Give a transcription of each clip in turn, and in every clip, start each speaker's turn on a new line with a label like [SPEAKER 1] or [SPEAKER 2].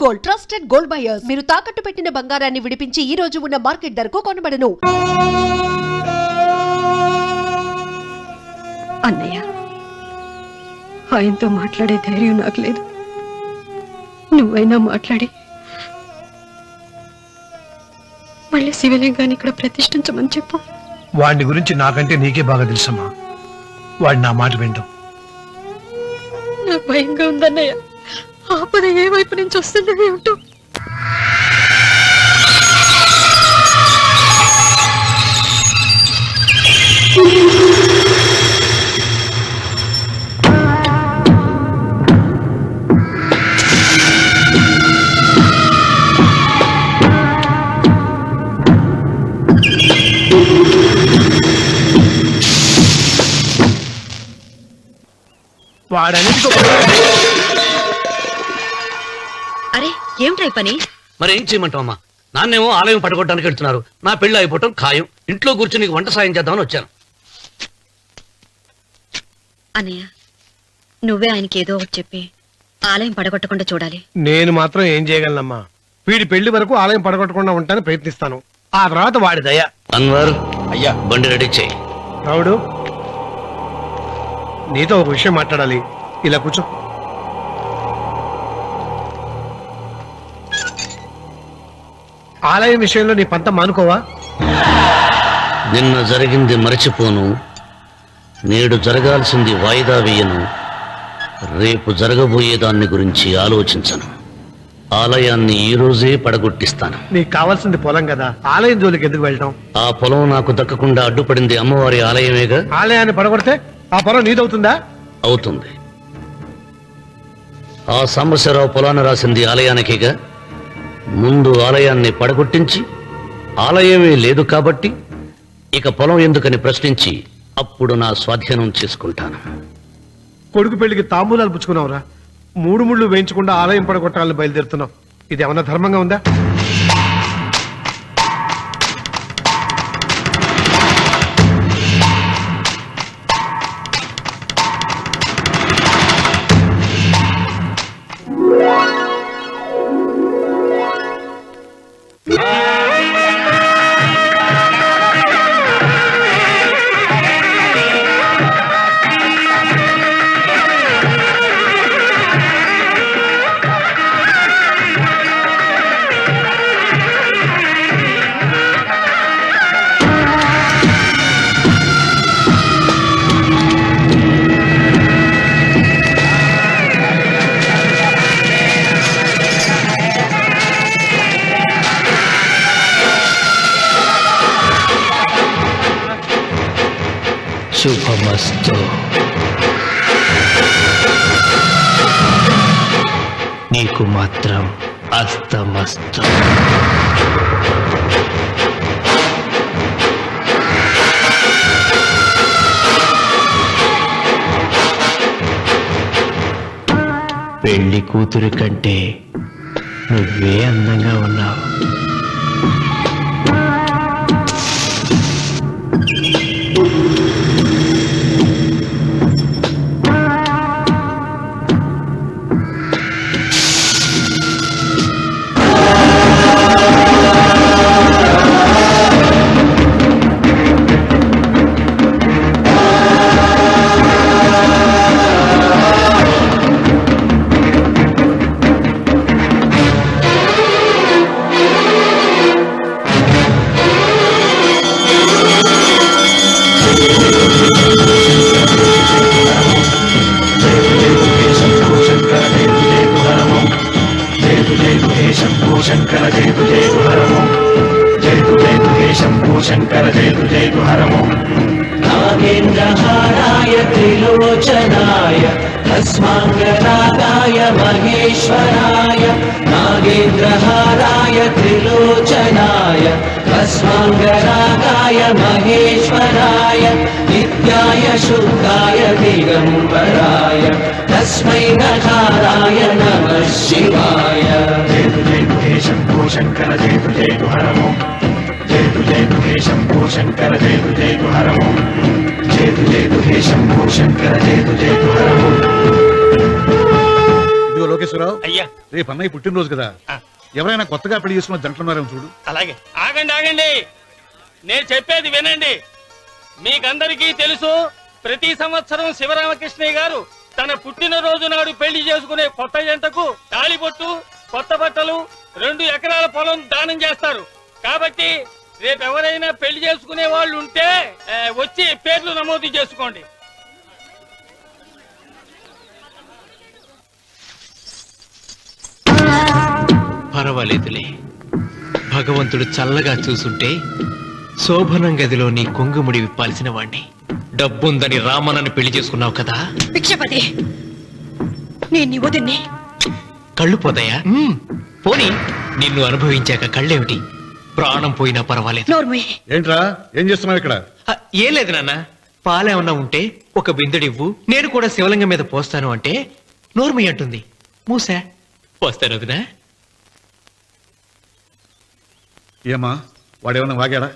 [SPEAKER 1] Gold, trusted gold buyers. మీరు తాకట్టు పెట్టిన బంగారాన్ని విడిపించి ఈ రోజు ఉన్న మార్కెట్ ధరకు కొనబడను.
[SPEAKER 2] అన్నయ్య, ఆయనతో మాట్లాడే ధైర్యం నాకు లేదు. నువ్వైనా మాట్లాడి మళ్ళీ శివలింగాన్ని ఇక్కడ ప్రతిష్ఠించమని చెప్పు.
[SPEAKER 3] వాడిని గురించి నాకంటే నీకే బాగా తెలుసమ్మా. వాడు నా మాట వింటాం.
[SPEAKER 2] నాకు భయంగా ఉందన్నయ్య. ఆపద ఏ వైపు నుంచి వస్తుందో ఏమిటో.
[SPEAKER 3] వాడన్నిటికీ
[SPEAKER 2] అరే ఏమిటై పని?
[SPEAKER 4] మరి ఏం చేయమంటావమ్మా? నాన్నేమో ఆలయం పడగొట్టడానికి వెళ్తున్నారు. నా పెళ్లి అయిపోవటం ఖాయం. ఇంట్లో కూర్చొని నీకు వంట సాయం చేద్దామని వచ్చాను.
[SPEAKER 2] అన్నయ్య, నువ్వే ఆయనకి ఏదో ఒకటి చెప్పి ఆలయం పడగొట్టకుండా చూడాలి.
[SPEAKER 3] నేను మాత్రం ఏం చేయగలనమ్మా? వీడి పెళ్లి వరకు ఆలయం పడగొట్టకుండా ఉంటానని ప్రయత్నిస్తాను. ఆ తర్వాత వాడి దయ.
[SPEAKER 4] అన్వర్, అయ్యా బండి రెడీ చేయి.
[SPEAKER 3] రావుడు, నీతో ఒక విషయం మాట్లాడాలి. ఇలా కూర్చో. ఆలయం విషయంలో నీ పంతం మానుకోవా?
[SPEAKER 4] నిన్న జరిగింది మరచిపోను, నేడు జరగాల్సింది వాయిదా వేయను, రేపు జరగబోయేదాన్ని గురించి ఆలోచించను. ఆలయాన్ని ఈ రోజే పడగొట్టిస్తాను.
[SPEAKER 3] నీకు కావాల్సింది పొలం కదా, ఆలయం జోలికి ఎందుకు వెళ్ళటం?
[SPEAKER 4] ఆ పొలం నాకు దక్కకుండా అడ్డుపడింది అమ్మవారి ఆలయమేగా.
[SPEAKER 3] ఆలయాన్ని పడగొడితే ఆ పొలం నీదవుతుందా?
[SPEAKER 4] అవుతుంది. ఆ సాంబశివరావు పొలాన్ని రాసింది ఆలయానికిగా. ముందు ఆలయాన్ని పడగొట్టించి ఆలయమే లేదు కాబట్టి ఇక పొలం ఎందుకని ప్రశ్నించి అప్పుడు నా స్వాధీనం చేసుకుంటాను.
[SPEAKER 3] కొడుకు పెళ్లికి తాంబూలాలు పుచ్చుకున్నావురా. 3 ముళ్ళు వేయించకుండా ఆలయం పడగొట్టాలని బయలుదేరుతున్నావు. ఇది ఏమన్నా ధర్మంగా ఉందా?
[SPEAKER 5] శుభమస్తు. నీకు మాత్రం అస్తమస్తు. పెళ్లి కూతురి కంటే నువ్వే అందంగా ఉన్నావు.
[SPEAKER 6] శంకర జయతు జయతు హరమో జయతు జయతు హే శంభో శంకర జయతు జయతు హరమో నాగేంద్రహారాయ త్రిలోచనాయ భస్మాంగరాగాయ మహేశ్వరాయ నాగేంద్రహారాయ త్రిలోచనాయ భస్మాంగరాగాయ మహేశ్వరాయ నిత్యాయ శుద్ధాయ దిగంబరాయ తస్మై నకారాయ నమః శివాయ జయతు జయతు హే శంభో శంకర జయతు జయతు హరమో జయతు జయతు హే శంభో శంకర జయతు జయతు హరమో జయతు జయతు హే శంభో శంకర జయతు జయతు హరమో.
[SPEAKER 3] ఇదిగో లోకేశ్వర,
[SPEAKER 7] లోకేశ్వరరావు,
[SPEAKER 8] అయ్యా.
[SPEAKER 7] రేపు అన్నయ్య పుట్టినరోజు కదా,
[SPEAKER 8] ఆ.
[SPEAKER 7] ఎవరైనా కొత్తగా పెళ్లి చేసుకున్న జంటలున్నారేమో చూడు.
[SPEAKER 8] అలాగే. ఆగండి, నేను చెప్పేది వినండి. మీకందరికీ తెలుసు, ప్రతి సంవత్సరం శివరామకృష్ణయ్య గారు తన పుట్టినరోజు నాడు పెళ్లి చేసుకునే కొత్త జంటకు తాళిబొట్టు, కొత్త బట్టలు, 2 ఎకరాల పొలం దానం చేస్తారు. కాబట్టి రేపు ఎవరైనా పెళ్లి చేసుకునే వాళ్ళు ఉంటే వచ్చి పేర్లు నమోదు చేసుకోండి.
[SPEAKER 5] పర్వాలేదులే, భగవంతుడు చల్లగా చూసుంటే శోభనం గదిలో నీ కొంగుముడి విప్పాల్సిన వాణ్ణి. డబ్బుందని రామన్నని పెళ్లి చేసుకున్నావు కదా.
[SPEAKER 2] భిక్షపతి, నేను నీ వదిన్ని.
[SPEAKER 5] కళ్ళు పోతాయా? పోనీ, నిన్ను అనుభవించాక కళ్ళేమిటి? ప్రాణం పోయినా పర్వాలేదు.
[SPEAKER 2] నోర్మయ్య,
[SPEAKER 7] ఏంట్రా, ఏం చేస్తున్నావు ఇక్కడ?
[SPEAKER 5] ఏం లేదు నాన్న, పాలేమన్నా ఉంటే ఒక బిందెడివ్వు, నేను కూడా శివలింగం మీద పోస్తాను అంటే నోర్మి అంటుంది. మూసా పోస్తాను వదినా.
[SPEAKER 7] ఏమా, వాడేమన్నా వాగాడా?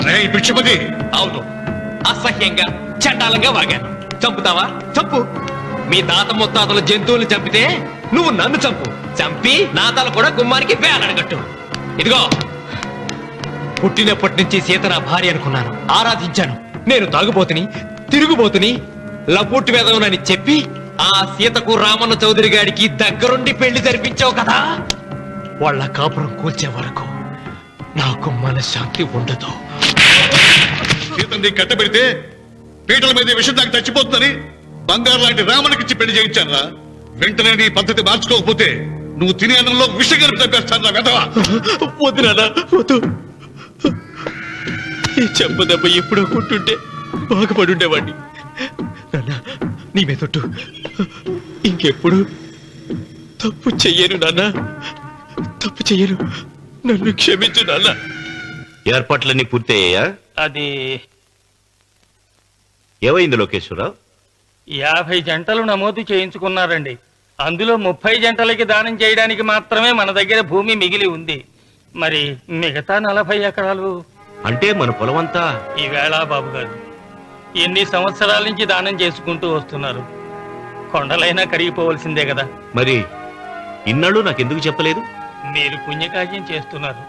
[SPEAKER 7] రేయ్ భిక్షపతి!
[SPEAKER 5] అవును, అసహ్యంగా చండాలంగా వాగాను. చంపుతావా? చంపు. మీ తాత ముత్తాతలు జంతువులు చంపితే నువ్వు నన్ను చంపి నా తల కూడా గుమ్మానికి వేలాడగట్టు. ఇదిగో, పుట్టినప్పటి నుంచి సీత నా భార్య అనుకున్నాను, ఆరాధించాను. నేను తాగుబోతుని, తిరుగుబోతుని, లపుట్టు వేదవునని చెప్పి ఆ సీతకు రామన్న చౌదరి గారికి దగ్గరుండి పెళ్లి జరిపించావు కదా. వాళ్ళ కాపురం కూల్చే వరకు నాకు మనశ్శాంతి ఉండదు.
[SPEAKER 7] సీతని కట్టబెడితే పీటల మీద విషయం దాకా చచ్చిపోతుందని బంగారు లాంటి రామనికిచ్చి పెళ్లి చేయించారా? వెంటనే నీ పద్ధతి మార్చుకోకపోతే నువ్వు తినే అన్నంలో విషం కలిపి తప్పేస్తాను వెధవా.
[SPEAKER 5] వద్దు నాన్న, వద్దు. ఈ చెంప దెబ్బ ఎప్పుడో కొట్టుంటే బాగుపడి ఉండేవాడిని. నాన్న, నీ మీదొట్టు, ఇంకెప్పుడు తప్పు చెయ్యను నాన్న, తప్పు చెయ్యను. నన్ను క్షమించు నాన్న.
[SPEAKER 9] ఏర్పాట్లన్నీ పూర్తయ్యాయా?
[SPEAKER 8] అది
[SPEAKER 9] ఏమైంది లోకేశ్వరరావు?
[SPEAKER 8] 50 జంటలు నమోదు చేయించుకున్నారండి. అందులో 30 జంటలకి దానం చేయడానికి మాత్రమే మన దగ్గర భూమి మిగిలి ఉంది. మరి మిగతా 40 ఎకరాలు
[SPEAKER 9] అంటే మన పొలమంతా
[SPEAKER 8] ఈవేళ బాబు గారు ఎన్ని సంవత్సరాల నుంచి దానం చేసుకుంటూ వస్తున్నారు. కొండలైనా కరిగిపోవలసిందే కదా.
[SPEAKER 9] మరి ఇన్నాళ్ళు నాకెందుకు చెప్పలేదు?
[SPEAKER 8] మీరు పుణ్యకార్యం చేస్తున్నారు,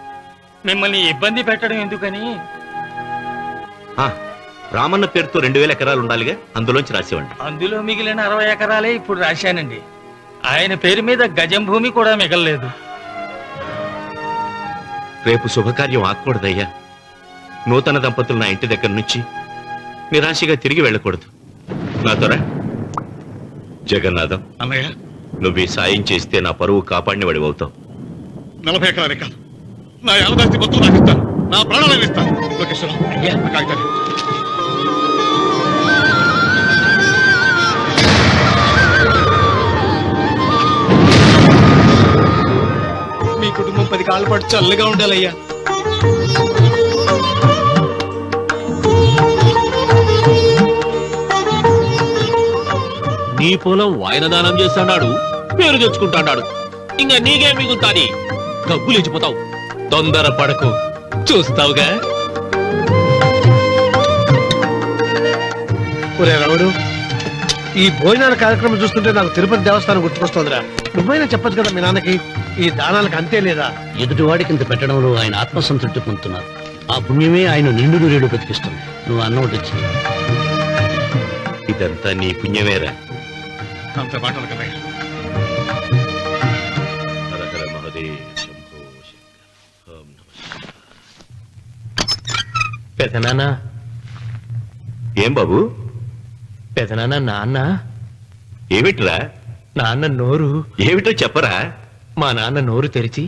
[SPEAKER 8] మిమ్మల్ని ఇబ్బంది పెట్టడం ఎందుకని.
[SPEAKER 9] రామన్న పేరుతో 2000 ఎకరాలు ఉండాలిగా, అందులోంచి రాసేవండి.
[SPEAKER 8] అందులో మిగిలిన 60 ఎకరాలే ఇప్పుడు రాశానండి. ఆయన పేరు మీద గజం భూమి కూడా మిగలలేదు.
[SPEAKER 9] రేపు శుభకార్యం ఆకూడదయ్యా. నూతన దంపతులు నా ఇంటి దగ్గర నుంచి నిరాశగా తిరిగి వెళ్ళకూడదు. నాతోరా జగన్నాథం.
[SPEAKER 7] అన్నయ్య,
[SPEAKER 9] నువ్వు ఈ సాయం చేస్తే నా పరువు కాపాడిన వాడివవుతావు.
[SPEAKER 7] 40 ఎకరాలే కాదు, నా యావదాస్తి మొత్తం నాకు ఇస్తాను, నా ప్రాణాలను ఇస్తాను. లోకేశ్వరరావు,
[SPEAKER 5] అయ్యా.
[SPEAKER 7] నా కాగితాలు.
[SPEAKER 5] మీ కుటుంబం 10 కాళ్ళ పాటు చల్లగా ఉండాలయ్యా.
[SPEAKER 10] నీ పొలం వాయన దానం చేస్తాడు, పేరు తెచ్చుకుంటాడు. ఇంకా నీకే మిగులుతాది, గబ్బు లేచిపోతావు.
[SPEAKER 5] తొందర పడకు, చూస్తావుగా.
[SPEAKER 3] ఒరే రావుడు, ఈ భోజనాల కార్యక్రమం చూస్తుంటే నాకు తిరుపతి దేవస్థానం గుర్తుకొస్తోందిరా. నువ్వైనా చెప్పచ్చు కదా మీ నాన్నకి, ఈ దానాలకు అంతే లేదా?
[SPEAKER 4] ఎదుటివాడికి ఇంత పెట్టడంలో ఆయన ఆత్మసంతృప్తి పొందుతున్నారు. ఆ పుణ్యమే ఆయన నిండు నూరేడు బ్రతికిస్తుంది. నువ్వు అన్నం వడ్డించింది.
[SPEAKER 9] ఇదంతా నీ పుణ్యమేరా.
[SPEAKER 7] అంత మాటలు కదయ్య.
[SPEAKER 9] హర హర మహదేవ్ శంభో శంకర. ఓం నమః.
[SPEAKER 5] పెదనాన్న,
[SPEAKER 9] ఏం బాబు?
[SPEAKER 5] పెదనాన్న, నాన్న.
[SPEAKER 9] ఏమిట్రా?
[SPEAKER 5] నాన్న నోరు.
[SPEAKER 9] ఏమిటో చెప్పరా?
[SPEAKER 5] మా నాన్న నోరు తెరిచి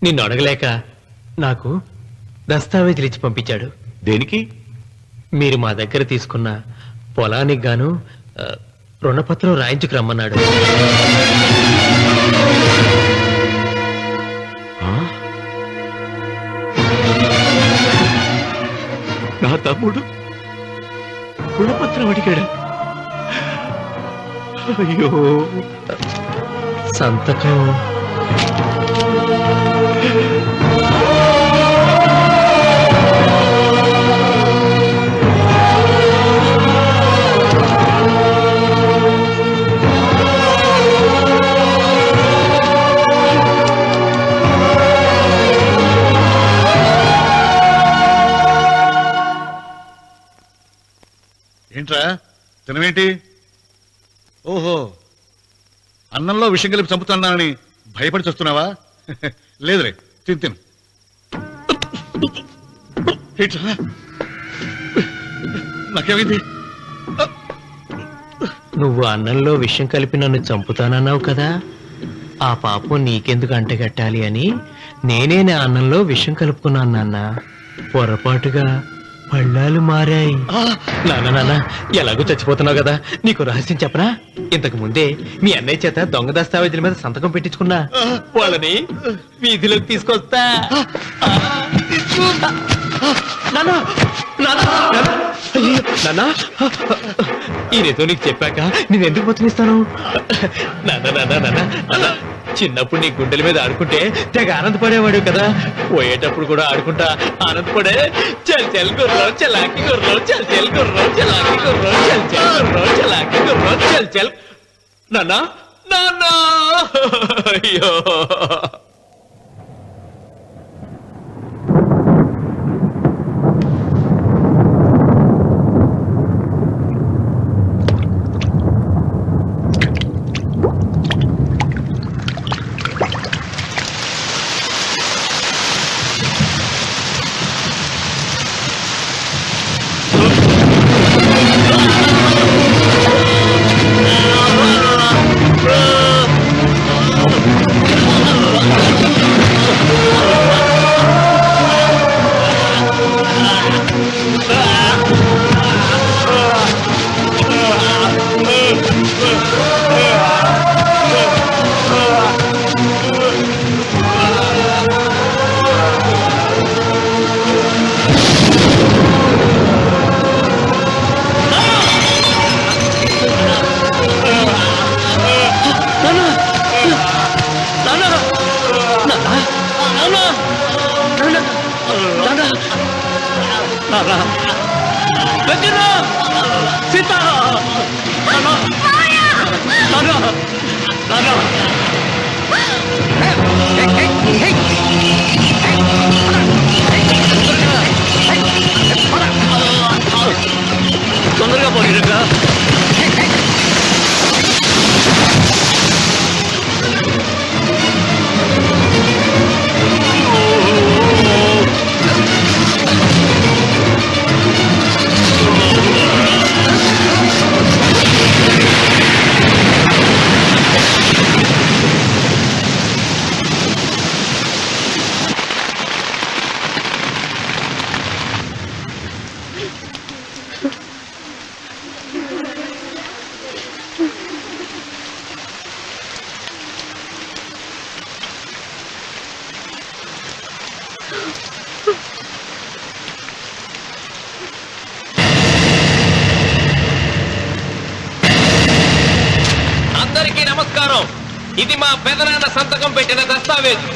[SPEAKER 5] నిన్ను అడగలేక నాకు దస్తావేజీలు ఇచ్చి పంపించాడు.
[SPEAKER 9] దేనికి?
[SPEAKER 5] మీరు మా దగ్గర తీసుకున్న పొలానికి గాను రుణపత్రం రాయించుకు రమ్మన్నాడు.
[SPEAKER 9] నా తమ్ముడు రుణపత్రం అడిగాడా? అయ్యో,
[SPEAKER 5] సంతకం
[SPEAKER 7] ఏంట్రా తినవేంటి? ఓహో, అన్నంలో విషం కలిపి చంపుతున్నానని భయపడి చస్తున్నావా? లేదురే, తిను. ఏంట్రా నాకేమైంది?
[SPEAKER 5] నువ్వు అన్నంలో విషం కలిపి నన్ను చంపుతానన్నావు కదా, ఆ పాపం నీకెందుకు అంటగట్టాలి అని నేనే నా అన్నంలో విషం కలుపుకున్నాను నాన్న. పొరపాటుగా పళ్ళాలు మారాయి. నాన్న ఎలాగో చచ్చిపోతున్నావు కదా, నీకు రహస్యం చెప్పనా? ఇంతకు ముందే మీ అన్నయ్య చేత దొంగ దస్తావేజీల మీద సంతకం పెట్టించుకున్నా. వాళ్ళని వీధిలోకి తీసుకొస్తా. నాన్న ఈ రేతో నీకు చెప్పాక నేను ఎందుకు బతుకిస్తాను? నాన్న చిన్నప్పుడు నీ గుండెల మీద ఆడుకుంటే తెగ ఆనందపడేవాడు కదా, పోయేటప్పుడు కూడా ఆడుకుంటా ఆనందపడే. చల్ చల్ గుర్రం చలాకి గుర్రం, చల్ చల్ గుర్రం చలాకి గుర్రం, చల్ చల్ గుర్రం చలాకి గుర్రం, చల్ చల్. నాన్న అయ్యో తొందరగా పోయినగా. అందరికీ నమస్కారం. ఇది మా పెదనాన్న సంతకం పెట్టిన దస్తావేజు.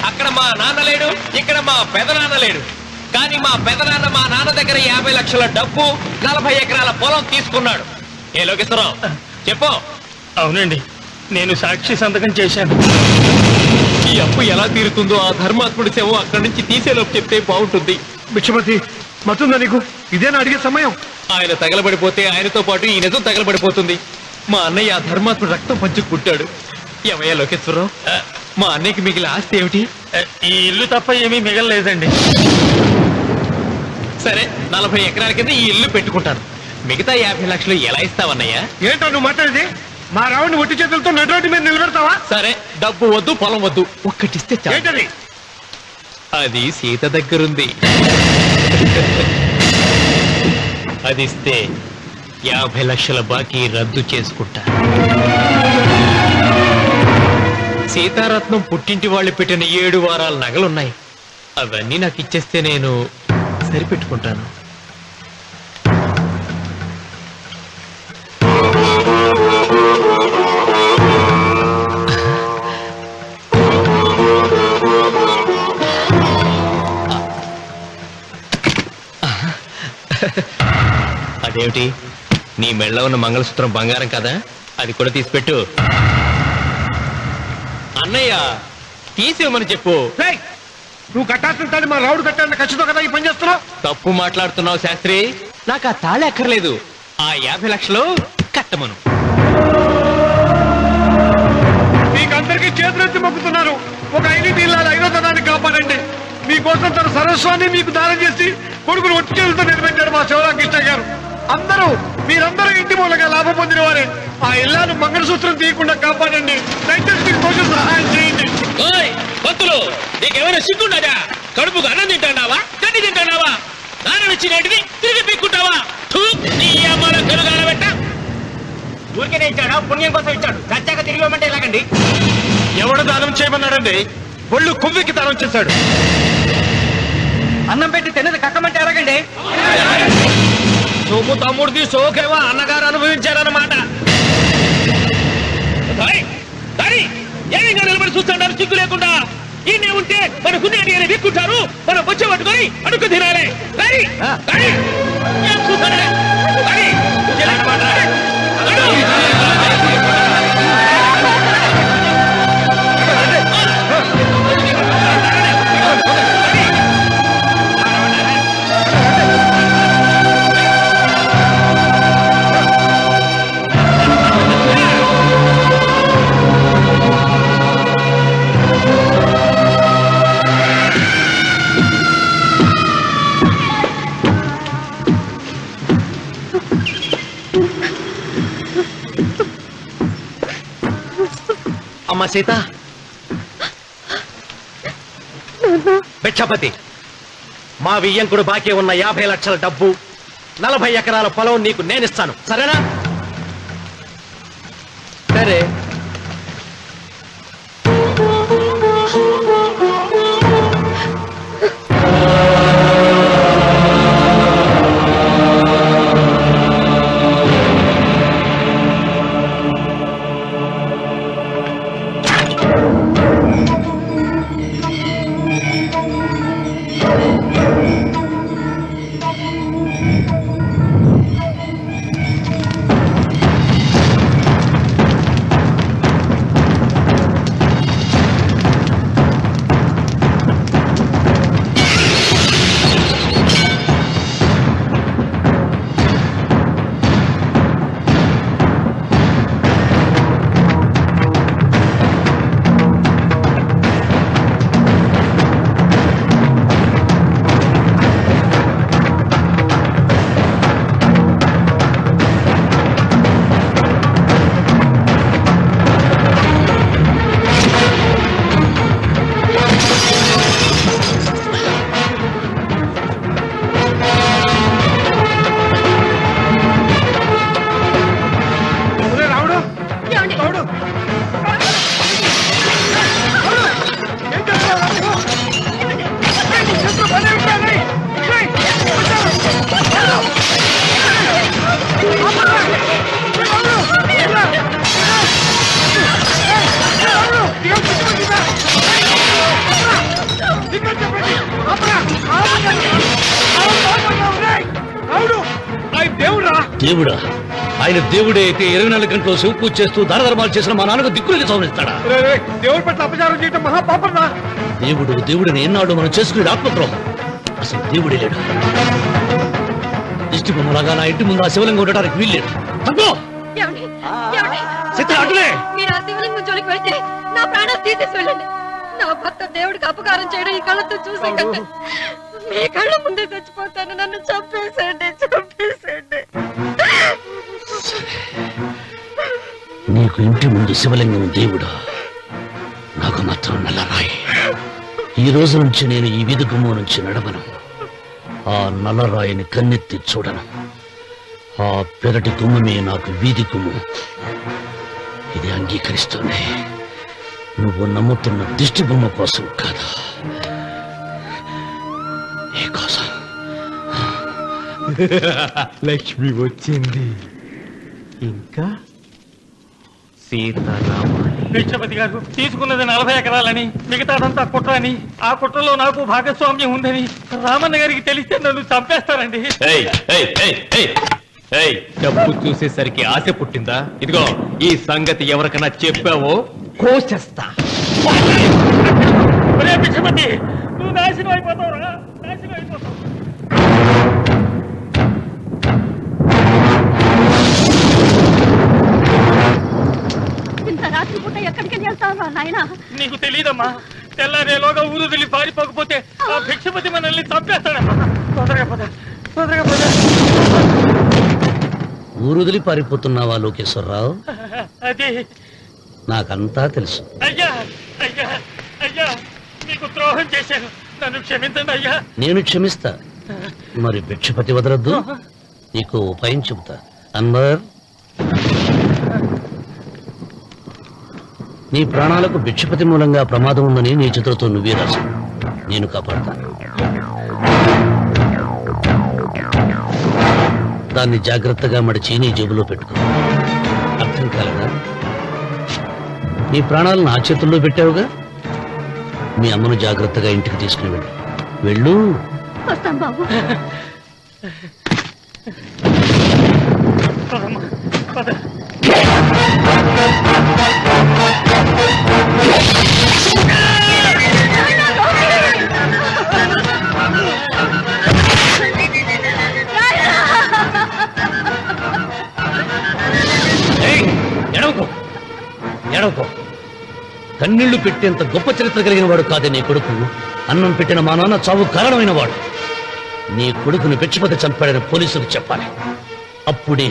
[SPEAKER 5] అక్కడ మా నాన్న లేడు, ఇక్కడ మా పెదనాన్న లేడు. కానీ మా పెదనాన్న మా నాన్న దగ్గర 50 లక్షల డబ్బు, 40 ఎకరాల పొలం తీసుకున్నాడు. ఏ లోకేశ్వరరావు చెప్పు.
[SPEAKER 8] అవునండి, నేను సాక్షి సంతకం చేశాను.
[SPEAKER 5] ఈ అప్పు ఎలా తీరుతుందో ఆ ధర్మాత్ముడి శవం అక్కడి నుంచి తీసేలోపు చెప్తే బాగుంటుంది.
[SPEAKER 3] బిచ్చమతి మతుందా నీకు? ఇదేనా అడిగే సమయం?
[SPEAKER 5] ఆయన తగలబడిపోతే ఆయనతో పాటు ఈ నిజం తగలబడిపోతుంది. మా అన్నయ్య ఆ ధర్మాత్ముడు రక్తం పంచుకుంటాడు. ఏమయ్యా లోకేశ్వరరావు, మా అన్నయ్యకి మిగిలిన ఆస్తి ఏమిటి?
[SPEAKER 8] ఈ ఇల్లు తప్ప ఏమీ మిగలలేదండి.
[SPEAKER 5] సరే, 40 ఎకరాల కింద ఈ ఇల్లు పెట్టుకుంటాను. మిగతా 50 లక్షలు ఎలా ఇస్తావన్నయ్యా?
[SPEAKER 3] ఏంటో నువ్వు మాట్లాడేది? మా రావుని ఒట్టి చేతులతో నడిరోడ్డు మీద నిలబెడతావా?
[SPEAKER 5] సరే, డబ్బు వద్దు, పొలం వద్దు, ఒక్కటిస్తే చాలు.
[SPEAKER 3] ఏంటది?
[SPEAKER 5] అది సీత దగ్గరుంది. అది ఇస్తే 50 లక్షల బాకీ రద్దు చేసుకుంటా. సీతారత్నం పుట్టింటి వాళ్ళు పెట్టిన 7 వారాల నగలున్నాయి. అవన్నీ నాకు ఇచ్చేస్తే నేను సరిపెట్టుకుంటాను. అదేమిటి, నీ మెళ్ళ ఉన్న మంగళసూత్రం బంగారం కదా, అది కూడా తీసిపెట్టు. అన్నయ్య తీసేమని చెప్పు.
[SPEAKER 3] రేయ్, నువ్వు కట్టాల్సిన మా రావుడు కట్టాలని ఖచ్చితంగా కదా ఈ పని చేస్తున్నావు.
[SPEAKER 5] తప్పు మాట్లాడుతున్నావు శాస్త్రి. నాకు ఆ తాళి అక్కర్లేదు, ఆ 50 లక్షలు కట్టమను.
[SPEAKER 3] మీకందరికీ చేతులెత్తి మొక్కుతున్నారు. ఒక ఐదు ఇళ్ళ ఐదోతనాన్ని కాపాడండి. మీకోసం తన సర్వస్వాన్ని మీకు దానం చేసి కొడుకును ఒట్టి చేతులతో నిలబెట్టారు మా శివరామకృష్ణ గారు. మీరందరూ ఇంటి మూలంగా లాభం పొందిన వారే. ఆ ఇల్లాను మంగళసూత్రం తీయకుండా కాపాడండి. దయచేసి మీకు కొంచెం సహాయం చేయండి.
[SPEAKER 10] భక్తులు, నీకేమైనా సిగ్గుండదా? కడుపుకు అన్నం తింటాడావా, గడ్డి తింటాడావా? దానం ఇచ్చినట్టుది తిరిగి పీక్కుంటావా? నీ అమ్మాల కలుగాల పెట్ట.
[SPEAKER 8] ఊరికే ఇచ్చాడా? పుణ్యం కోసం ఇచ్చాడు. చచ్చాక తిరిగి ఇవ్వమంటే ఎలాగండి?
[SPEAKER 3] ఎవడు దానం చేయమన్నాడండి? ఒళ్ళు కొవ్వెక్కి దానం చేశాడు.
[SPEAKER 8] అన్నం పెట్టి తిన్నది కక్కమంటే ఎలాగండి?
[SPEAKER 10] సొమ్ము తమ్ముడిది సోకేవా అన్నగారు అనుభవించారన్నమాట. ఏమిగా నిలబడి చూస్తాడారు సిగ్గు లేకుండా? ఈయనే ఉంటే మన గుండె అని విక్కుంటారు. మనం వచ్చే పట్టుకొని అడుగు తినాలి. ఏం చూస్తాడే?
[SPEAKER 5] అమ్మ సీత, భిక్షపతి, మా వియ్యంకుడు బాకీ ఉన్న 50 లక్షల డబ్బు, 40 ఎకరాల పొలం నీకు నేనిస్తాను. సరేనా? సరే.
[SPEAKER 4] దేవుడా? ఆయన దేవుడే అయితే 24 గంటలు శివ పూజ చేస్తూ దానధర్మాలు చేసిన మా నాన్నకు దిక్కులకి సౌనిస్తాడా?
[SPEAKER 3] దేవుడి పట్ల అపచారం చేయటం మహాపాపం.
[SPEAKER 4] దేవుడిని ఎన్నాడు మనం చేసుకునే ఆత్మద్రోహం. అసలు దేవుడే లేడు. దిష్టి బొమ్మలాగా నా ఇంటి ముందు ఆ శివలింగం ఉండటానికి వీల్లేదు.
[SPEAKER 2] మీరు ఆ శివలింగం జోలికి వెళ్తే నా ప్రాణాలు తీసేసి వెళ్ళండి. నా భర్త దేవుడికి అపకారం చేయడం ఈ కళ్ళతో చూసే కంటే మీ కళ్ళ ముందే చచ్చిపోతాను. నన్ను చంపేసండి.
[SPEAKER 4] నీకు ఇంటి ముందు శివలింగం దేవుడా, నాకు మాత్రం నల్లరాయి. ఈ రోజు నుంచి నేను ఈ వీధి గుమ్మం నుంచి నడవను. ఆ నల్లరాయిని కన్నెత్తి చూడను. ఆ పెరటి గుమ్మమే నాకు వీధి గుమ్మం. ఇది అంగీకరిస్తుంది. నువ్వు నమ్ముతున్న దిష్టి బొమ్మ కోసం కాదా, నీ కోసం.
[SPEAKER 5] లక్ష్మి వచ్చింది. ఇంకా సీతారాముడు.
[SPEAKER 8] భిక్షపతి గారు తీసుకున్నది 40 ఎకరాలని, మిగతాదంతా కుట్ర అని, ఆ కుట్రలో నాకు భాగస్వామ్యం ఉందని రామన్న గారికి తెలిస్తే నన్ను చంపేస్తారండి.
[SPEAKER 5] డబ్బు చూసేసరికి ఆశ పుట్టిందా? ఇదిగో ఈ సంగతి ఎవరికైనా చెప్పావో కోసేస్తా.
[SPEAKER 8] భిక్షపతి, నువ్వు నాశనం అయిపోతావురా, నాశనం అయిపోతావు.
[SPEAKER 2] నాయనా
[SPEAKER 8] నీకు తెలియదమ్మా, తెల్లారేలోగా ఊరు వెళ్ళి పారిపోకపోతే ఆ భిక్షపతి మనల్ని చంపేస్తాడమ్మా. తొందరగా పద, తొందరగా పద.
[SPEAKER 4] ఊరుదిలి పారిపోతున్నావా లోకేశ్వరరావు?
[SPEAKER 8] అది
[SPEAKER 4] నాకంతా తెలుసు.
[SPEAKER 8] అయ్యా అయ్యా అయ్యా, మీకు ద్రోహం చేశాను, నన్ను క్షమించండి అయ్యా.
[SPEAKER 4] నేను క్షమిస్తా, మరి భిక్షపతి వదలద్దు. నీకు ఉపాయం చెబుతా. అన్వర్, నీ ప్రాణాలకు భిక్షపతి మూలంగా ప్రమాదం ఉందని నీ చేతులతో నువ్వే రాసు. నేను కాపాడతాను. దాన్ని జాగ్రత్తగా మడిచి నీ జేబులో పెట్టుకో. అర్థం కాలేదా? నీ ప్రాణాలను నా చేతుల్లో పెట్టావుగా. మీ అమ్మను జాగ్రత్తగా ఇంటికి తీసుకుని వెళ్ళు. వెళ్ళు.
[SPEAKER 2] వస్తాం బాబు.
[SPEAKER 8] పదమ్మా, పద.
[SPEAKER 4] ఎడవకో. కన్నీళ్లు పెట్టేంత గొప్ప చరిత్ర కలిగిన వాడు కాదే నీ కొడుకు. అన్నం పెట్టిన మా నాన్న చావు కారణమైన వాడు. నీ కొడుకుని భిక్షపతి చంపాడని పోలీసులకు చెప్పాలి. అప్పుడే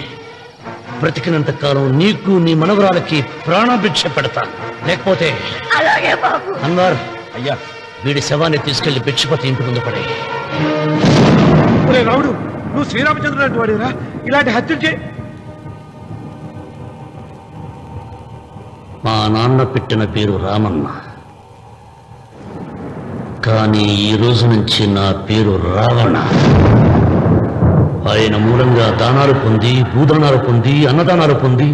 [SPEAKER 4] బ్రతికినంత కాలం నీకు నీ మనవరాలకి ప్రాణభిక్ష పెడతాను. లేకపోతే అన్వర్,
[SPEAKER 3] అయ్యా,
[SPEAKER 4] వీడి శవాన్ని తీసుకెళ్లి భిక్షపతి ఇంటి ముందు పడే.
[SPEAKER 3] రావుడు, నువ్వు శ్రీరామచంద్రుడు అంటే వాడిరా ఇలాంటి హత్యలు చే.
[SPEAKER 4] మా నాన్న పెట్టిన పేరు రామన్న, కానీ ఈ రోజు నుంచి నా పేరు రావణ. ఆయన మూలంగా దానాలు పొంది, భూదానాలు పొంది, అన్నదానాలు పొంది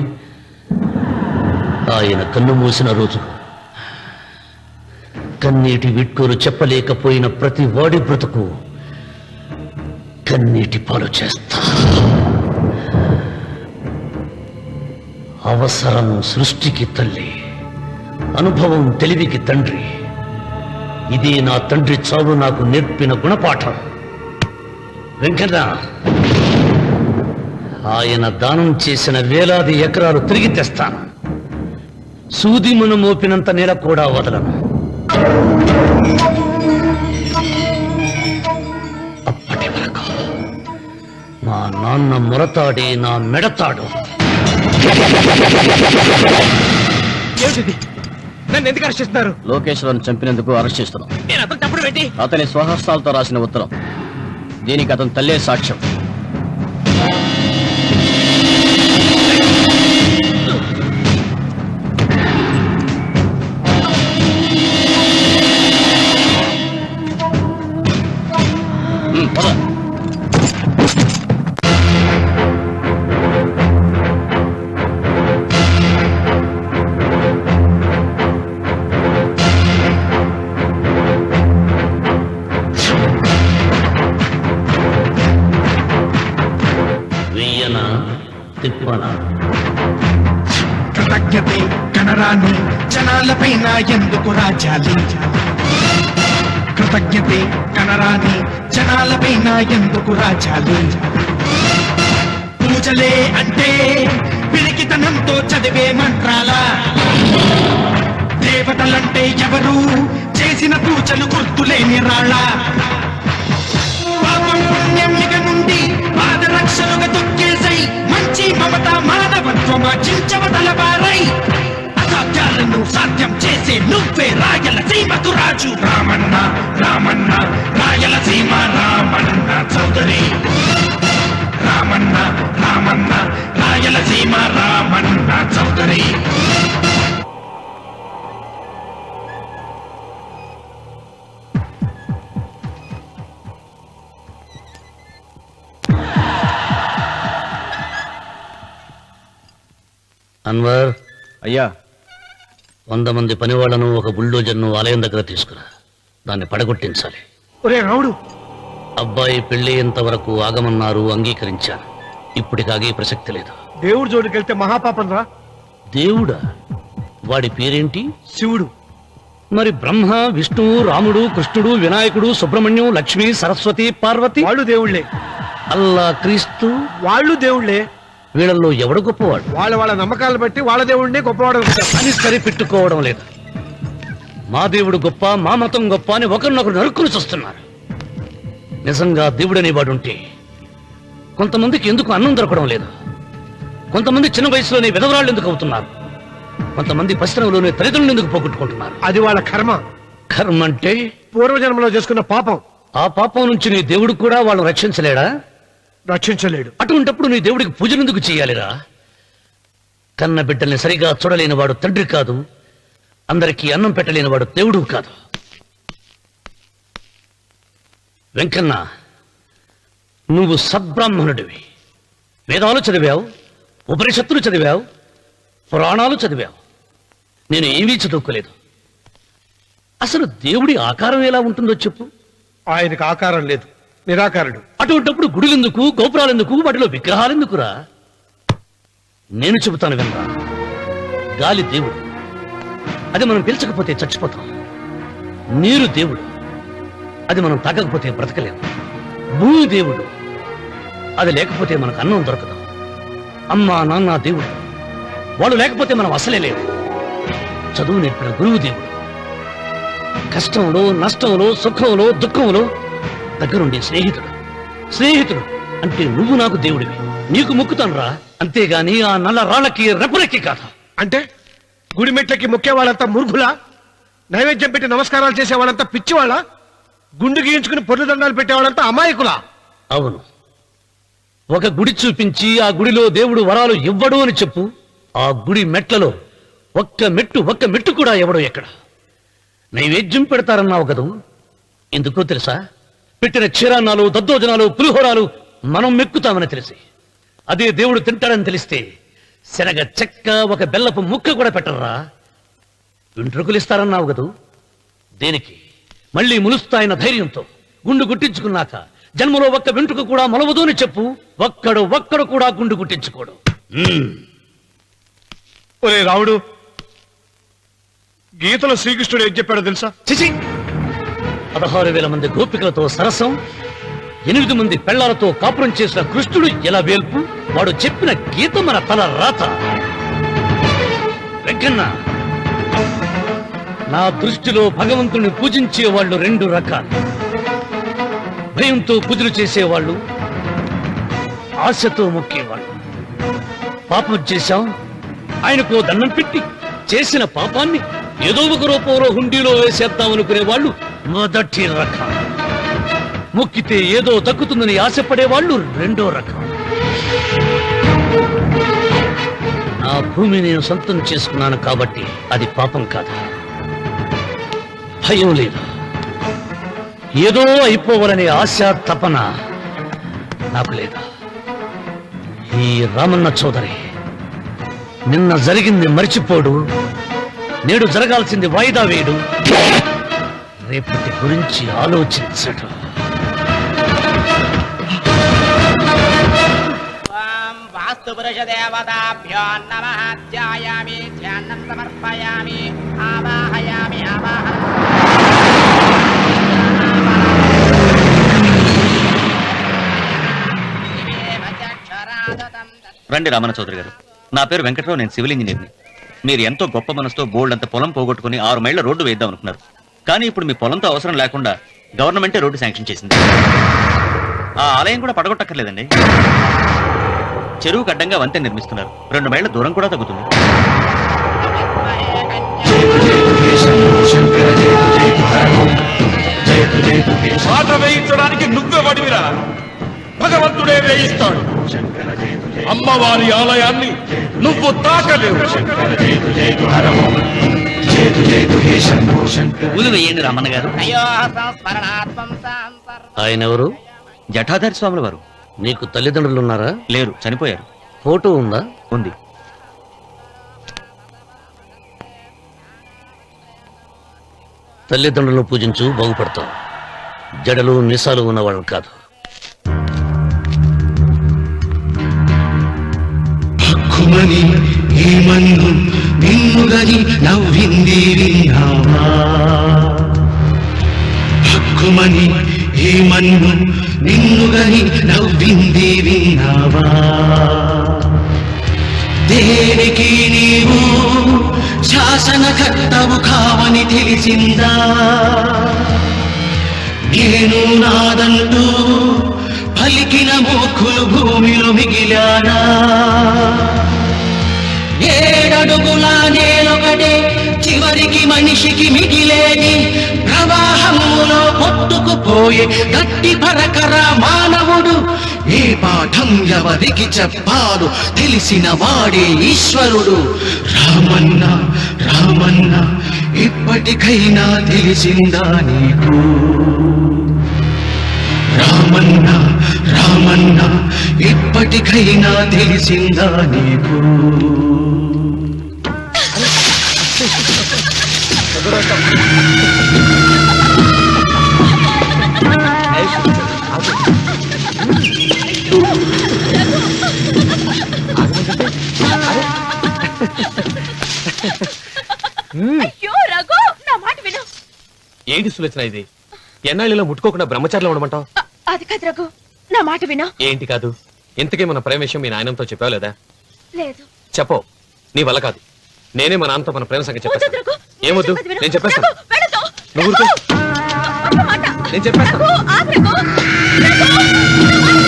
[SPEAKER 4] ఆయన కన్ను మూసిన రోజు కన్నీటి విట్కూరు చెప్పలేకపోయిన ప్రతి వాడి బ్రతుకు కన్నీటి పాలు చేస్తా. అవసరం సృష్టికి తల్లి, అనుభవం తెలివికి తండ్రి. ఇదే నా తండ్రి చావు నాకు నేర్పిన గుణపాఠం. వెంకన్న, ఆయన దానం చేసిన వేలాది ఎకరాలు తిరిగి తెస్తాను. సూదిమును మోపినంత నేల కూడా వదలను. అప్పటి వరకు మా నాన్న మొరతాడి నా మెడతాడు.
[SPEAKER 5] ఏమిటిది? నన్ను ఎందుకు అరెస్ట్ చేస్తున్నారు?
[SPEAKER 11] లోకేశ్వరం చంపినందుకు అరెస్ట్ చేస్తున్నాం.
[SPEAKER 5] నేను అతను తప్పుడు పెట్టి
[SPEAKER 11] అతని స్వహస్తాలతో రాసిన ఉత్తరం. దీనికి అతను తల్లే సాక్ష్యం. పద.
[SPEAKER 6] కృతజ్ఞతే కనరాని జనాలపైన ఎందుకు రాజాలి? కృతజ్ఞతే కనరాని జనాలపైన ఎందుకు రాజాలి? పూజలే అంటే పిరికితనంతో చదివే మంత్రాల, దేవతలంటే ఎవరు చేసిన పూజలు గుర్తులేని రాళ్ళ. పాపం పుణ్యం ఇక నుండి పాదరక్షలుగా తొక్కేసై మంచి మమత మానవత్వం చించవతలబారై అసాధ్యాలను సాధ్యం చేసే నువ్వే రాయలసీమకు రాజు. రామన్న రామన్న రాయలసీమ రామన్న చౌదరి. రామన్న రామన్న రాయలసీమ రామన్న చౌదరి.
[SPEAKER 4] అన్వర్,
[SPEAKER 11] అయ్యా,
[SPEAKER 4] 100 మంది పనివాళ్లను ఒక బుల్డోజర్ను ఆలయం దగ్గర తీసుకురా. దాన్ని పడగొట్టించాలి.
[SPEAKER 3] ఒరే రావుడు,
[SPEAKER 4] అబ్బాయి పెళ్ళయ్యేంత వరకు ఆగమన్నారు, అంగీకరించాను. ఇప్పటికి ఆగే ప్రసక్తి లేదు.
[SPEAKER 3] దేవుడి జోడికి వెళ్తే మహాపాపం రా.
[SPEAKER 4] దేవుడా? వాడి పేరేంటి?
[SPEAKER 3] శివుడు.
[SPEAKER 4] మరి బ్రహ్మ, విష్ణువు, రాముడు, కృష్ణుడు, వినాయకుడు, సుబ్రహ్మణ్యం, లక్ష్మి, సరస్వతి, పార్వతి
[SPEAKER 3] వాళ్ళు దేవుళ్లే.
[SPEAKER 4] అల్లా, క్రీస్తు
[SPEAKER 3] వాళ్ళు దేవుళ్లే.
[SPEAKER 4] వీళ్ళల్లో ఎవడు గొప్పవాడు?
[SPEAKER 3] వాళ్ళ వాళ్ళ నమ్మకాలను బట్టి వాళ్ళ దేవుడిని గొప్పవాడు
[SPEAKER 4] అని సరిపెట్టుకోవడం లేదు. మా దేవుడు గొప్ప, మా మతం గొప్ప అని ఒకరినొకరు నరుక్కుని చూస్తున్నారు. నిజంగా దేవుడనేవాడుంటే కొంతమందికి ఎందుకు అన్నం దొరకడం లేదు? కొంతమంది చిన్న వయసులోనే విధవరాళ్ళు ఎందుకు అవుతున్నారు? కొంతమంది పశ్చిమలోనే తల్లిదండ్రులు ఎందుకు పోగొట్టుకుంటున్నారు?
[SPEAKER 3] అది వాళ్ళ కర్మ.
[SPEAKER 4] కర్మ అంటే
[SPEAKER 3] పూర్వజన్మలో చేసుకున్న పాపం.
[SPEAKER 4] ఆ పాపం నుంచి నీ దేవుడు కూడా వాళ్ళు రక్షించలేడా?
[SPEAKER 3] రక్షించలేడు.
[SPEAKER 4] అటువంటప్పుడు నీ దేవుడికి పూజనెందుకు చేయాలిరా? కన్న బిడ్డల్ని సరిగా చూడలేని వాడు తండ్రి కాదు, అందరికీ అన్నం పెట్టలేని వాడు దేవుడు కాదు. వెంకన్న, నువ్వు సద్బ్రాహ్మణుడివి. వేదాలు చదివావు, ఉపనిషత్తులు చదివావు, పురాణాలు చదివావు. నేను ఏమీ చదువుకోలేదు. అసలు దేవుడి ఆకారం ఎలా ఉంటుందో చెప్పు.
[SPEAKER 3] ఆయనకు ఆకారం లేదు, నిరాకారుడు.
[SPEAKER 4] అటువంటప్పుడు గుడులెందుకు, గోపురాలెందుకు, వాటిలో విగ్రహాలెందుకురా? నేను చెబుతాను వినరా. గాలి దేవుడు, అది మనం పీల్చకపోతే చచ్చిపోతాం. నీరు దేవుడు, అది మనం తాగకపోతే బ్రతకలేము. భూమి దేవుడు, అది లేకపోతే మనకు అన్నం దొరకదు. అమ్మా నాన్న దేవుడు, వాళ్ళు లేకపోతే మనం అసలే లేవు. చదువు నేర్పిన గురువు దేవుడు, కష్టంలో నష్టంలో సుఖంలో దుఃఖంలో దగ్గరుండే స్నేహితుడు. స్నేహితుడు అంటే నువ్వు నాకు దేవుడివి, నీకు మొక్కుతాను రా. అంతేగాని ఆ నల్ల రాళ్ళకి రెప్పరెక్కి కాదు.
[SPEAKER 3] అంటే గుడి మెట్లకి మొక్కే వాళ్ళంతా మూర్ఖులా? నైవేద్యం పెట్టి నమస్కారాలు చేసే వాళ్ళంతా పిచ్చివాళ్ళ? గుండు గీయించుకుని పొర్లు దండాలు పెట్టేవాళ్ళంతా అమాయకులా?
[SPEAKER 4] అవును. ఒక గుడి చూపించి ఆ గుడిలో దేవుడు వరాలు ఇవ్వడు అని చెప్పు. ఆ గుడి మెట్లలో ఒక్క మెట్టు కూడా ఎవడో ఎక్కడ. నైవేద్యం పెడతారన్నావు కదూ, ఎందుకో తెలుసా? పెట్టిన క్షీరాన్నాలు, దద్దోజనాలు, పులిహోరాలు మనం మెక్కుతామని తెలిసి, అదే దేవుడు తింటాడని తెలిస్తే శనగ చెక్క, ఒక బెల్లపు ముక్క కూడా పెట్టర్రా. వెంట్రుకలు ఇస్తారన్నావు కదూ, దేనికి? మళ్ళీ ములుస్తాయన్న ధైర్యంతో గుండు గుట్టించుకున్నాక జన్మలో ఒక్క వెంట్రుక కూడా మొలవదు అని చెప్పు. ఒక్కడు కూడా గుండు గుట్టించుకోడు.
[SPEAKER 3] ఒరే రావుడు, గీతలో శ్రీకృష్ణుడు ఏం చెప్పాడో తెలుసా?
[SPEAKER 4] చిచి! 16,000 మంది గోపికలతో సరసం, 8 మంది పెళ్లాలతో కాపురం చేసిన కృష్ణుడు ఎలా వేల్పు? వాడు చెప్పిన గీత మన తల రాత. వెంకన్న, నా దృష్టిలో భగవంతుని పూజించే వాళ్ళు 2 రకాలు. భయంతో పూజలు చేసేవాళ్ళు, ఆశతో మొక్కేవాళ్ళు. పాపం చేశాం, ఆయనకు దండం పెట్టి చేసిన పాపాన్ని ఏదో ఒక రూపంలో హుండీలో వేసేద్దామనుకునే వాళ్ళు మొదటి రకం. మొక్కితే ఏదో దక్కుతుందని ఆశపడేవాళ్ళు 2వ రకం. నా భూమి నేను సొంతం చేసుకున్నాను కాబట్టి అది పాపం కాదు. భయం లేదు, ఏదో అయిపోవాలనే ఆశ తపన నాకు లేదు. ఈ రామన్న చౌదరి నిన్న జరిగింది మర్చిపోడు, నేడు జరగాల్సింది వాయిదా వేయడు, రేపటి గురించి ఆలోచించడు.
[SPEAKER 12] వాస్తుపురుషదేవతాభ్యో నమః. ధ్యాయామి, ధ్యానం సమర్పయామి, ఆవాహయామి,
[SPEAKER 11] రండి రామన్న చౌదరి గారు. నా పేరు వెంకట్రావు, నేను సివిల్ ఇంజనీర్ని. మీరు ఎంతో గొప్ప మనసుతో బోల్డ్ అంత పొలం పోగొట్టుకుని 6 మైళ్ళ రోడ్డు వేద్దాం అనుకున్నారు. కానీ ఇప్పుడు మీ పొలంతో అవసరం లేకుండా గవర్నమెంటే రోడ్డు శాంక్షన్ చేసింది. ఆ ఆలయం కూడా పడగొట్టక్కర్లేదండి. చెరువుకు అడ్డంగా వంతెన నిర్మిస్తున్నారు. 2 మైళ్ళ దూరం కూడా తగ్గుతుంది.
[SPEAKER 10] పాట వేయించడానికి నువ్వే వడివిరా, భగవంతుడే వేయిస్తాడు. అమ్మవారి ఆలయాన్ని నువ్వు తాకలేవు.
[SPEAKER 11] పూలు వేయండి రామన్న గారు.
[SPEAKER 4] ఆయన ఎవరు?
[SPEAKER 11] జటాధారి స్వాముల వారు.
[SPEAKER 4] నీకు తల్లిదండ్రులు ఉన్నారా?
[SPEAKER 11] లేరు, చనిపోయారు.
[SPEAKER 4] ఫోటో ఉందా?
[SPEAKER 11] ఉంది.
[SPEAKER 4] తల్లిదండ్రులను పూజించు, బాగుపడతావు. జడలు నిసాలు ఉన్నవాళ్ళు కాదు.
[SPEAKER 6] హక్కుమని ఈ మన్ను నిన్నుగని నవ్వింది విన్నావా? హక్కుమని ఈ మన్ను నిన్నుగని నవ్వింది విన్నావా? దేనికి నీవు శాసనకర్తవు కావని
[SPEAKER 13] తెలిసిందా నేను నాదంటూ పలికిన మూర్ఖులు భూమిలో మిగిలానా 7 అడుగుల నేలొకటే చివరికి మనిషికి మిగిలేని ప్రవాహములో కొట్టుకుపోయే గట్టి పరకర మానవుడు ఏ పాఠం ఎవరికి చెప్పాలో తెలిసిన వాడే ఈశ్వరుడు రామన్న రామన్న ఇప్పటికైనా తెలిసిందా నీకు రామన్న రామన్న ఇప్పటికైనా తెలిసిందా నీకు
[SPEAKER 2] అయ్యో రఘు నా మాట విను.
[SPEAKER 5] ఏంటి సులోచన ఇది? ఎన్నాళ్ళలో ముట్టుకోకుండా బ్రహ్మచారిలో ఉండమంటావు?
[SPEAKER 2] అది కాదు రఘు, నా మాట విను.
[SPEAKER 5] ఏంటి కాదు? ఇంతకీ మన ప్రేమ విషయం మీ నాయనంతో చెప్పావు లేదా?
[SPEAKER 2] లేదు.
[SPEAKER 5] చెప్పవు. నీ వల్ల కాదు. నేనే మా నాన్నతో మన ప్రేమ సంగతి
[SPEAKER 2] వద్దు
[SPEAKER 5] చెప్పేస్తాను.
[SPEAKER 2] రఘు,
[SPEAKER 5] ఏమొద్దు?
[SPEAKER 2] చెప్పేది విను.
[SPEAKER 5] నేను చెప్పేస్తాను.
[SPEAKER 2] రఘు, వెళ్ళొద్దు.
[SPEAKER 5] నువ్వు ఊరుకో.
[SPEAKER 2] ఒక్క మాట.
[SPEAKER 5] నేను చెప్పేస్తాను.
[SPEAKER 2] రఘు, ఆగు రఘు. రఘు, నా మాట విను.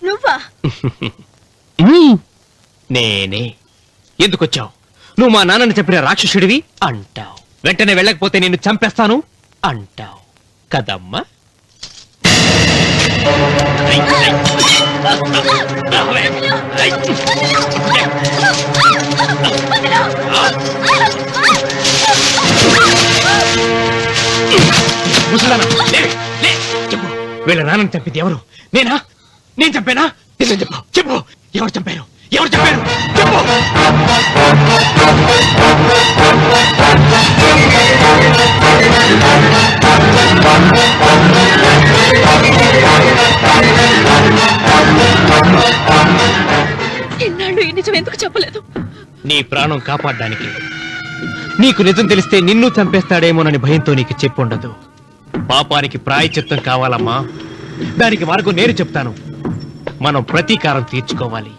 [SPEAKER 2] నువ్వా?
[SPEAKER 5] నేనే. ఎందుకొచ్చావు? నువ్వు మా నాన్నని చెప్పిన రాక్షసుడివి అంటావు. వెంటనే వెళ్ళకపోతే నిన్ను చంపేస్తాను అంటావు కదమ్మా. చెప్పు, వీళ్ళ నాన్నని చంపింది ఎవరు? నేనా? నేను చంపానా? నిజం చెప్పు. చెప్పు, ఎవరు చంపారు? ఎవరు చంపారు? చెప్పు.
[SPEAKER 2] ఇన్నాళ్ళు ఈ నిజం ఎందుకు చెప్పలేదు?
[SPEAKER 5] నీ ప్రాణం కాపాడడానికి. నీకు నిజం తెలిస్తే నిన్ను చంపేస్తాడేమోనని భయంతో నీకు చెప్పుండదు. పాపానికి ప్రాయశ్చిత్తం కావాలమ్మా. దానికి మార్గం నేను చెప్తాను. మనం ప్రతీకారం తీర్చుకోవాలి.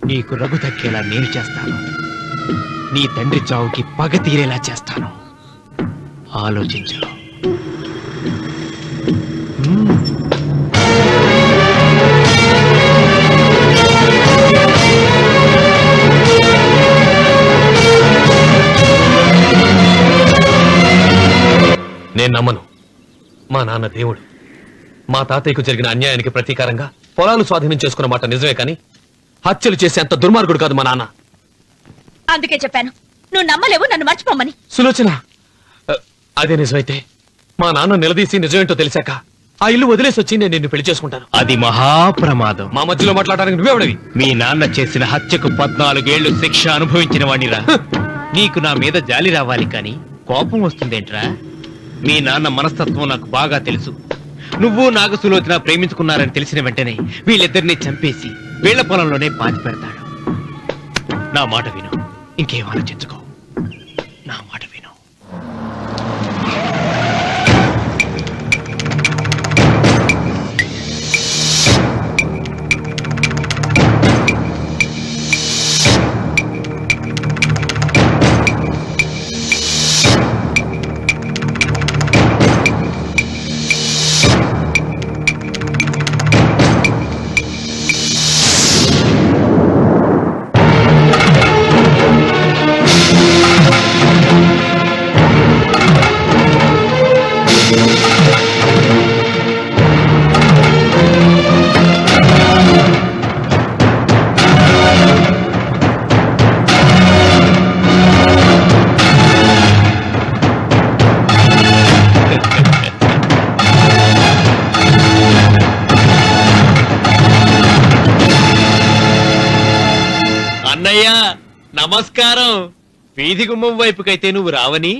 [SPEAKER 5] నీకు రఘు దక్కేలా నేను చేస్తాను. నీ తండ్రి చావుకి పగ తీరేలా చేస్తాను. ఆలోచించు. నేను నమ్మను. మా నాన్న దేవుడు. మా తాతయ్యకు జరిగిన అన్యాయానికి ప్రతీకారంగా పొలాలు స్వాధీనం చేసుకున్న మాట నిజమే, కానీ హత్యలు చేసే అంత దుర్మార్గుడు కాదు మా నాన్న.
[SPEAKER 2] అందుకే చెప్పాను, నువ్వు నమ్మలేవు, నన్ను మర్చిపోమని.
[SPEAKER 5] సులోచన, అదే నిజమైతే మా నాన్న నిలదీసి నిజమేంటో తెలిసాక ఆ ఇల్లు వదిలేసి వచ్చి నేను నిన్ను పెళ్లి చేసుకుంటాను. అది మహాప్రమాదం. మా మధ్యలో మాట్లాడడానికి నువ్వెవడవి? మీ నాన్న చేసిన హత్యకు 14 ఏళ్లు శిక్ష అనుభవించిన వాణిరా. నీకు నా మీద జాలి రావాలి కానీ కోపం వస్తుందేంట్రా? మీ నాన్న మనస్తత్వం నాకు బాగా తెలుసు. నువ్వు నాగసులోచన ప్రేమించుకున్నారని తెలిసిన వెంటనే వీళ్ళిద్దరినీ చంపేసి వీళ్ల పొలంలోనే పాతి పెడతాడు. నా మాట విను, ఇంకేం ఆలోచించుకో. నా మాట విను. అన్నయ్య నమస్కారం. వీధి గుమ్మం వైపుకైతే నువ్వు రావని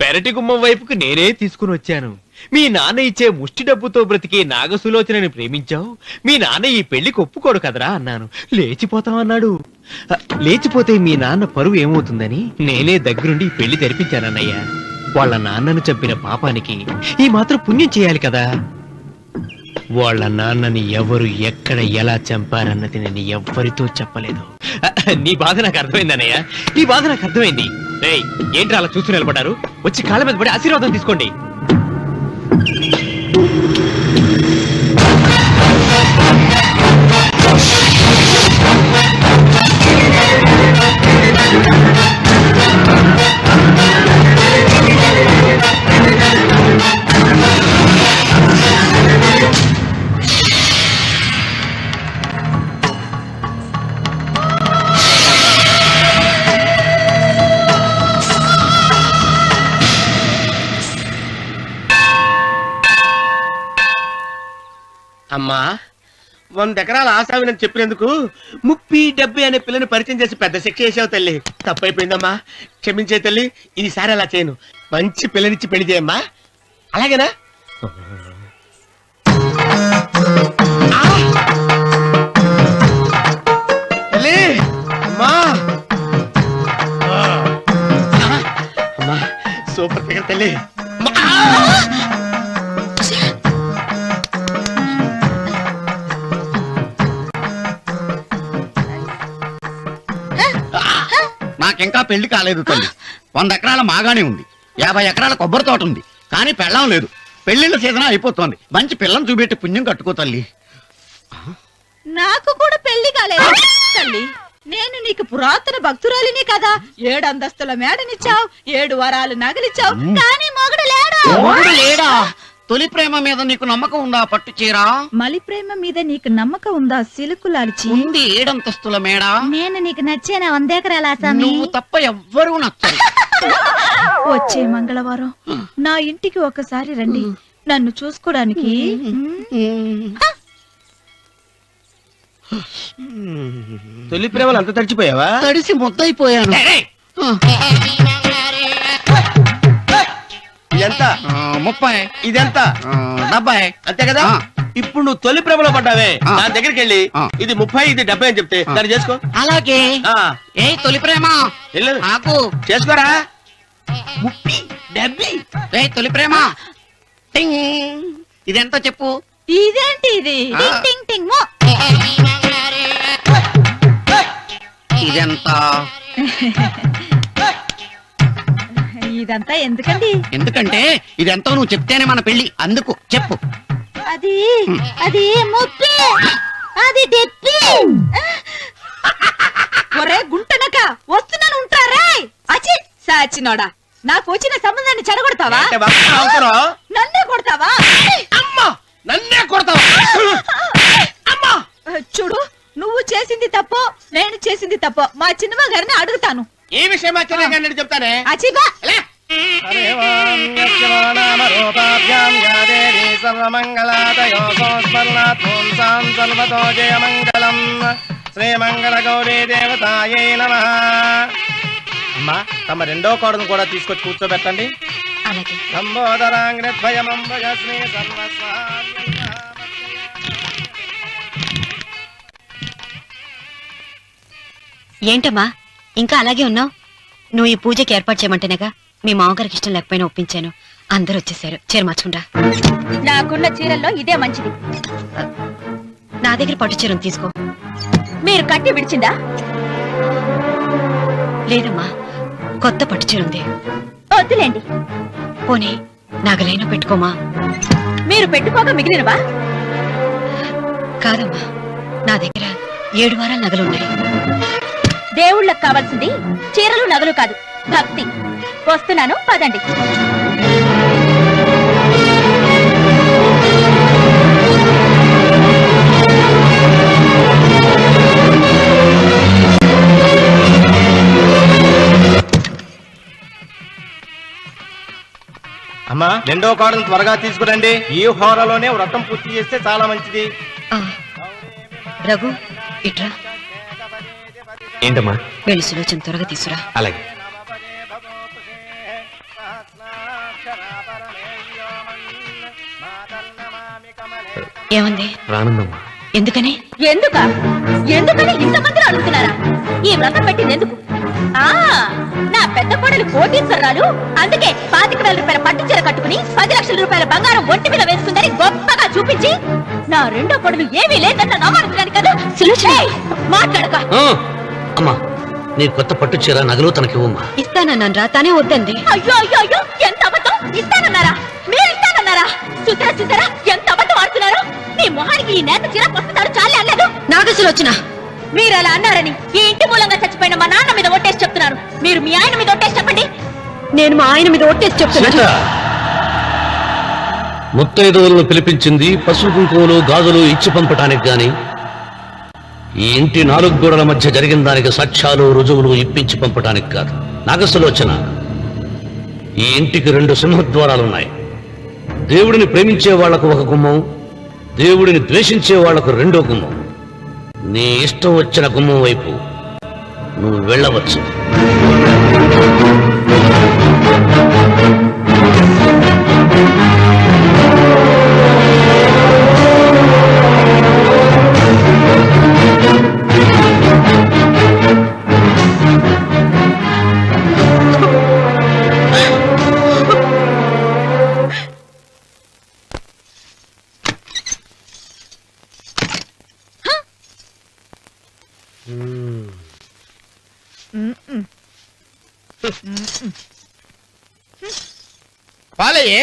[SPEAKER 5] పెరటి గుమ్మం వైపుకు నేనే తీసుకుని వచ్చాను. మీ నాన్న ఇచ్చే ముష్టి డబ్బుతో బ్రతికే నాగసులోచనని ప్రేమించావు. మీ నాన్న ఈ పెళ్లికి ఒప్పుకోడు కదరా అన్నాను. లేచిపోతామన్నాడు. లేచిపోతే మీ నాన్న పరువు ఏమవుతుందని నేనే దగ్గరుండి ఈ పెళ్లి తెరిపించానన్నయ్య. వాళ్ళ నాన్నను చంపిన పాపానికి ఈ మాత్రం పుణ్యం చేయాలి కదా. వాళ్ళ నాన్నని ఎవరు ఎక్కడ ఎలా చంపారన్నది నేను ఎవ్వరితో చెప్పలేదు. నీ బాధ నాకు అర్థమైందన్నయ్య, నీ బాధ నాకు అర్థమైంది. రేయ్, ఏంట్రా అలా చూస్తూ నిలబడ్డారు? వచ్చి కాళ్ళ మీద పడి ఆశీర్వాదం తీసుకోండి.
[SPEAKER 10] అమ్మా 100 ఎకరాల ఆశావినని చెప్పినందుకు 30-70 అనే పిల్లని పరిచయం చేసి పెద్ద శిక్ష చేసావు తల్లి. తప్పైపోయిందమ్మా, క్షమించే తల్లి. ఈసారి అలా చేయను. మంచి పిల్లనిచ్చి పెళ్లి చేయమ్మా, అలాగేనా? తల్లి, అమ్మా అమ్మా, సూపర్ ఫిగర్ తల్లి.
[SPEAKER 14] నాకింకా పెళ్లి కాలేదు తల్లి. 100 ఎకరాల మాగానే ఉంది, 50 ఎకరాల కొబ్బరి తోట ఉంది, కానీ పెళ్ళం లేదు. పెళ్లిళ్ళ సీజన్ అయిపోతుంది. మంచి పిల్లని చూపెట్టి పుణ్యం కట్టుకో తల్లి.
[SPEAKER 2] నాకు కూడా పెళ్లి కాలేదు తల్లి. నేను నీకు పురాతన భక్తురాలిని కదా. 7 అంతస్తుల మేడనిచ్చావు, 7 వరాలు నగలిచ్చావు, కానీ మొగుడు లేడు.
[SPEAKER 14] మొగుడు లేడా? తొలి ప్రేమ మీద నీకు నమ్మకం ఉందా? పట్టు చీర.
[SPEAKER 2] మలి ప్రేమ మీద నీకు నమ్మకం ఉందా? సిలుకులాల్చి
[SPEAKER 14] ఉంది 7 అంతస్తుల మేడ.
[SPEAKER 2] నేను నీకు నచ్చేనా 100 ఎకరాల ఆసామి?
[SPEAKER 14] నువ్వు తప్ప ఎవ్వరూ నచ్చరు.
[SPEAKER 2] వచ్చే మంగళవారం నా ఇంటికి ఒకసారి రండి, నన్ను చూసుకోవడానికి.
[SPEAKER 10] తొలి ప్రేమలు అంత తడిచిపోయావా?
[SPEAKER 14] తడిసి ముద్దయిపోయాను.
[SPEAKER 10] ఎంత?
[SPEAKER 14] 30.
[SPEAKER 10] ఇదెంత?
[SPEAKER 14] 70.
[SPEAKER 10] అంతే కదా. ఇప్పుడు నువ్వు తొలి ప్రేమలో పడ్డావే, దాని దగ్గరికి వెళ్ళి ఇది 30 ఇది 70 అని చెప్తే దాన్ని చేసుకో.
[SPEAKER 14] అలాగే. ఏ తొలి ప్రేమ నాకు
[SPEAKER 10] చేసుకోరా. 30 70.
[SPEAKER 14] ఏ తొలి ప్రేమ టింగ్, ఇదెంత చెప్పు.
[SPEAKER 2] ఇదేంటి ఇది? టింగ్ టింగ్ టింగ్ మో.
[SPEAKER 14] ఇదెంత?
[SPEAKER 2] ఇదంతా ఎందుకండి?
[SPEAKER 14] ఎందుకంటే ఇదెంతో నువ్వు చెప్తేనే మన పెళ్లి. అందుకు చెప్పు.
[SPEAKER 2] అది అది 30, అది 70. ఒరే గుంటనక, వస్తున్నాను ఉంటారా? అచి సాచినోడా, నాకు వచ్చిన సంబంధాన్ని చెడగొడతావా? నన్నే కొడతావా?
[SPEAKER 10] అమ్మా, నన్నే కొడతావా? అమ్మా,
[SPEAKER 2] చూడు, నువ్వు చేసింది తప్పో నేను చేసింది తప్పో మా చిన్నమ్మ గారిని అడుగుతాను.
[SPEAKER 10] ఈ విషయం ఆశ్చర్యంగా చెప్తానే.
[SPEAKER 2] అచిబా
[SPEAKER 10] శ్రీమంగళ గౌరీ దేవతాయే నమః. అమ్మా, తమ రెండో కోడను కూడా తీసుకొచ్చి కూర్చోబెట్టండి.
[SPEAKER 15] ఏంటమ్మా ఇంకా అలాగే ఉన్నావు? నువ్వు ఈ పూజకి ఏర్పాటు చేయమంటేనేగా మీ మామగారికి ఇష్టం లేకపోయినా ఒప్పించాను. అందరూ వచ్చేసారు. చీర మార్చుకుంటా.
[SPEAKER 2] నాకున్న చీరల్లో ఇదే మంచిది.
[SPEAKER 15] నా దగ్గర పట్టు చీరను తీసుకో.
[SPEAKER 2] మీరు కట్టి విడిచిందా?
[SPEAKER 15] లేదమ్మా, కొత్త పట్టు చీర ఉంది.
[SPEAKER 2] వద్దులేండి.
[SPEAKER 15] పోనీ నాగలైనా పెట్టుకోమా.
[SPEAKER 2] మీరు పెట్టుకోక మిగిలినవా?
[SPEAKER 15] కాదమ్మా, నా దగ్గర 7 వారాల నగలున్నాయి.
[SPEAKER 2] దేవుళ్ళకు కావాల్సింది చీరలు నగలు కాదు, భక్తి. వస్తున్నాను, పదండి.
[SPEAKER 10] అమ్మా, రెండో కోడను త్వరగా తీసుకురండి. ఈ హోరాలోనే వ్రతం పూర్తి చేస్తే చాలా మంచిది.
[SPEAKER 15] రఘు, ఇట్రా.
[SPEAKER 5] ఏంటమ్మా?
[SPEAKER 15] వెళ్ళి సులోచన త్వరగా తీసురా.
[SPEAKER 5] అలాగే.
[SPEAKER 15] ఏమంది?
[SPEAKER 5] రానుందమ్మా.
[SPEAKER 15] ఎందుకని?
[SPEAKER 2] ఎందుకని ఇంతమంది అడుగుతున్నారా? ఈ వ్రతం పెట్టింది ఎందుకు? నా పెద్ద కోడలు కోటీశ్వరరాలు, అందుకే 25,000 రూపాయల పట్టు చీర కట్టుకుని 10 లక్షల రూపాయల బంగారం ఒంటి మీద వేసుకుందని గొప్పగా చూపించి నా రెండో కోడలు ఏమీ లేదన్న నమ్మడానికి కదా. మాట్లాడక.
[SPEAKER 4] అమ్మా, నీ కొత్త పట్టు చీర నగలు తనకివ్వమ్మా.
[SPEAKER 15] ఇస్తానన్నాను రా, తానే వద్దంది.
[SPEAKER 2] అయ్యో అయ్యో అయ్యో, ఎంత అబద్ధం! ఇస్తానన్నారా? మీరు ఇస్తానన్నారా? చూసారా చూసారా ఎంత అబద్ధం ఆడుతున్నారు? మీ మొహానికి ఈ నేత చీర వస్తున్నాడు చాలే అనలేదు.
[SPEAKER 15] నాగసులు వచ్చిన
[SPEAKER 2] మీరు అలా అన్నారని ఈ ఇంటి మూలంగా చచ్చిపోయిన మా నాన్న మీద ఒట్టేసి చెప్తున్నారు. మీరు మీ ఆయన మీద ఒట్టేసి చెప్పండి.
[SPEAKER 15] నేను మా ఆయన మీద ఒట్టేసి చెప్తున్నాను.
[SPEAKER 4] ముత్తైదువులను పిలిపించింది పసుపు కుంకుమలు గాజులు ఇచ్చి పంపటానికి గాని, ఈ ఇంటి 4 గోడల మధ్య జరిగిన దానికి సాక్ష్యాలు రుజువులు ఇప్పించి పంపటానికి కాదు. నాగసులోచన, ఈ ఇంటికి 2 సింహద్వారాలున్నాయి. దేవుడిని ప్రేమించే వాళ్లకు ఒక గుమ్మం, దేవుడిని ద్వేషించే వాళ్లకు 2వ గుమ్మం. నీ ఇష్టం వచ్చిన గుమ్మం వైపు నువ్వు వెళ్ళవచ్చు.
[SPEAKER 10] పాలయ్యే